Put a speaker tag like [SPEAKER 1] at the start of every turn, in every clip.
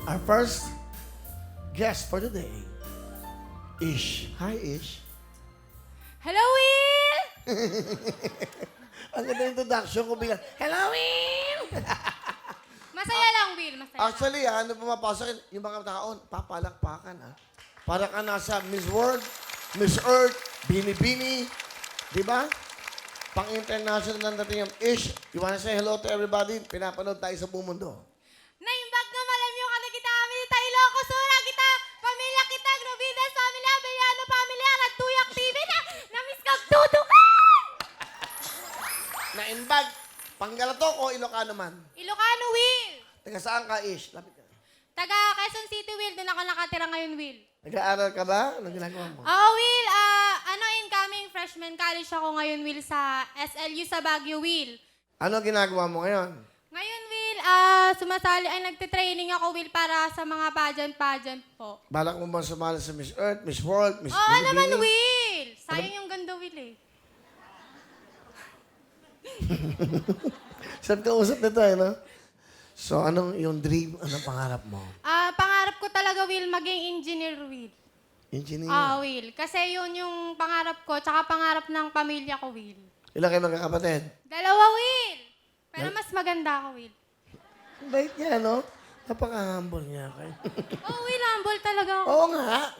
[SPEAKER 1] Our first guest for today, Ish. Hi, Ish.
[SPEAKER 2] Hello, Will!
[SPEAKER 1] Ang ganda ng introduction ko bilang, hello, Will!
[SPEAKER 2] Masaya lang, Will. Masaya lang.
[SPEAKER 1] Actually, ano pumapasok, yung mga taon, papalakpakan, ha? Para ka nasa Miss World, Miss Earth, Bini-Bini, di ba? Pang-international na natin yung Ish. You wanna say hello to everybody? Pinapanood tayo sa buong mundo.
[SPEAKER 2] Naimbag na malam yung ano kita kami ta Ilocos Sura kita pamilya kita Grovidas pamilya Bellano pamilya Nagtuyak TV na miss kag tutukan.
[SPEAKER 1] Naimbag, Panggalatok o Ilocano man?
[SPEAKER 2] Ilocano, Will.
[SPEAKER 1] Taga saan ka, Ish? Lapit ka.
[SPEAKER 2] Taga Quezon City, Will. Doon ako nakatira ngayon, Will.
[SPEAKER 1] Nag-aaral ka ba? Anong ginagawa mo?
[SPEAKER 2] Oo, Will. Incoming freshman college ako ngayon, Will, sa SLU sa Baguio, Will.
[SPEAKER 1] Ano ginagawa mo ngayon?
[SPEAKER 2] Ngayon, Will, nagtitraining ako, Will, para sa mga pageant po.
[SPEAKER 1] Balak mo ba sumali sa Miss Earth, Miss World, Miss
[SPEAKER 2] Oo
[SPEAKER 1] Bini-Bini?
[SPEAKER 2] naman, Will. Sayang yung ganda, Will, eh.
[SPEAKER 1] Saan ka usap nito, eh, no? So, anong yung dream? Anong pangarap mo?
[SPEAKER 2] Pangarap ko talaga, Will, maging engineer, Will.
[SPEAKER 1] Engineer.
[SPEAKER 2] Will. Kasi yun yung pangarap ko, tsaka pangarap ng pamilya ko, Will.
[SPEAKER 1] Ilan kayo magkakapatid?
[SPEAKER 2] Dalawa, Will. Pero mas maganda ako, Will.
[SPEAKER 1] Ang bait niya, no? Napaka-humble niya. Okay?
[SPEAKER 2] Oh, Will, humble talaga ako.
[SPEAKER 1] Oo nga.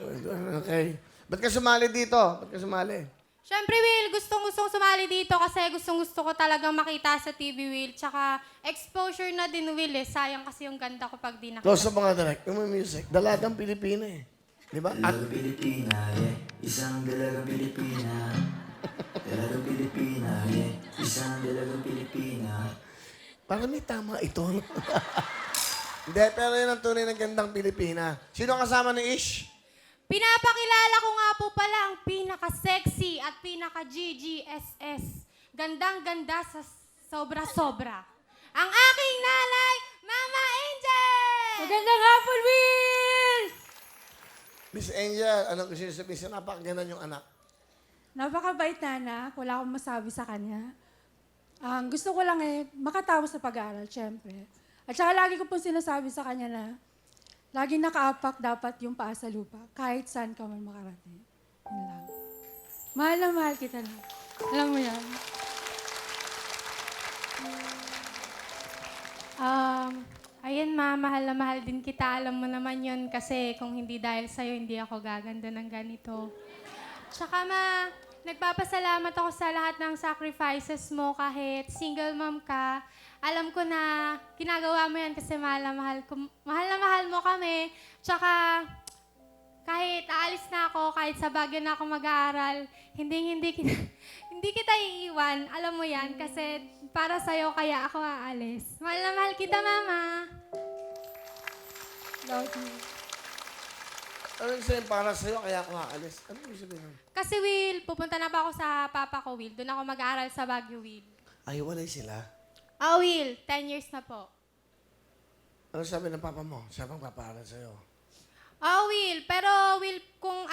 [SPEAKER 1] Okay. Ba't ka sumali dito? Ba't ka sumali?
[SPEAKER 2] Siyempre, Will, gustong-gustong sumali dito kasi gustong-gusto ko talagang makita sa TV, Will. Tsaka exposure na din, Will, eh. Sayang kasi yung ganda ko pag di nakita.
[SPEAKER 1] Close sa mga direct. Yung may music. Dalagang Pilipina, eh. Di ba? At
[SPEAKER 3] Dalagang Pilipina, yeah. Isang dalagang Pilipina. Dalagang Pilipina, yeah. Isang dalagang Pilipina.
[SPEAKER 1] parang may tama ito. Hindi, pero yun ang tunay ng gandang Pilipina. Sino ang kasama ni Ish?
[SPEAKER 2] Pinapakilala ko nga po pala ang pinaka-sexy at pinaka-GGSS. Gandang-ganda sa sobra-sobra. Ang aking nanay, Mama Angel!
[SPEAKER 4] Magandang hapon, Will!
[SPEAKER 1] Miss Angel, anong gusto niyo sabihin? Napakaganan yung anak.
[SPEAKER 4] Napakabait na anak. Wala akong masabi sa kanya. Ang gusto ko lang makatapos sa pag-aaral, syempre. At saka lagi ko pong sinasabi sa kanya na lagi nakaapak dapat yung paa sa lupa, kahit saan ka man makarating. Yun lang. Mahal na mahal kita na. Alam mo yan.
[SPEAKER 2] Ayun, Ma, mahal na mahal din kita. Alam mo naman yon kasi kung hindi dahil sa'yo, hindi ako gaganda ng ganito. Tsaka, Ma, nagpapasalamat ako sa lahat ng sacrifices mo kahit single mom ka. Alam ko na ginagawa mo yan kasi mahal na mahal mo kami. Tsaka, kahit aalis na ako, kahit sa Baguio na ako mag-aaral, hindi kita iiwan. Alam mo yan, kasi para sa'yo kaya ako aalis. Mahal na mahal kita, Mama.
[SPEAKER 4] Love you.
[SPEAKER 1] Ano yung sabihin para sa'yo, kaya ako aalis? Ano yung sabihin nun?
[SPEAKER 2] Kasi, Will, pupunta na ba ako sa papa ko, Will? Doon ako mag-aaral sa Baguio, Will.
[SPEAKER 1] Ay, walay sila.
[SPEAKER 2] Will, 10 years na po.
[SPEAKER 1] Ano sabi ng papa mo? Siya bang papaaral sa'yo?
[SPEAKER 2] Will, pero Will, kung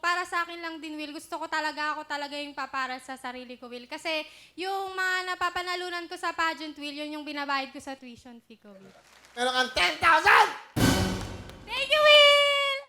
[SPEAKER 2] para sa akin lang din, Will, gusto ko talaga ako yung paparal sa sarili ko, Will. Kasi yung mga napapanalunan ko sa pageant, Will, yun yung binabayad ko sa tuition fee ko, Will.
[SPEAKER 1] Meron kang 10,000!
[SPEAKER 2] Thank you, Will!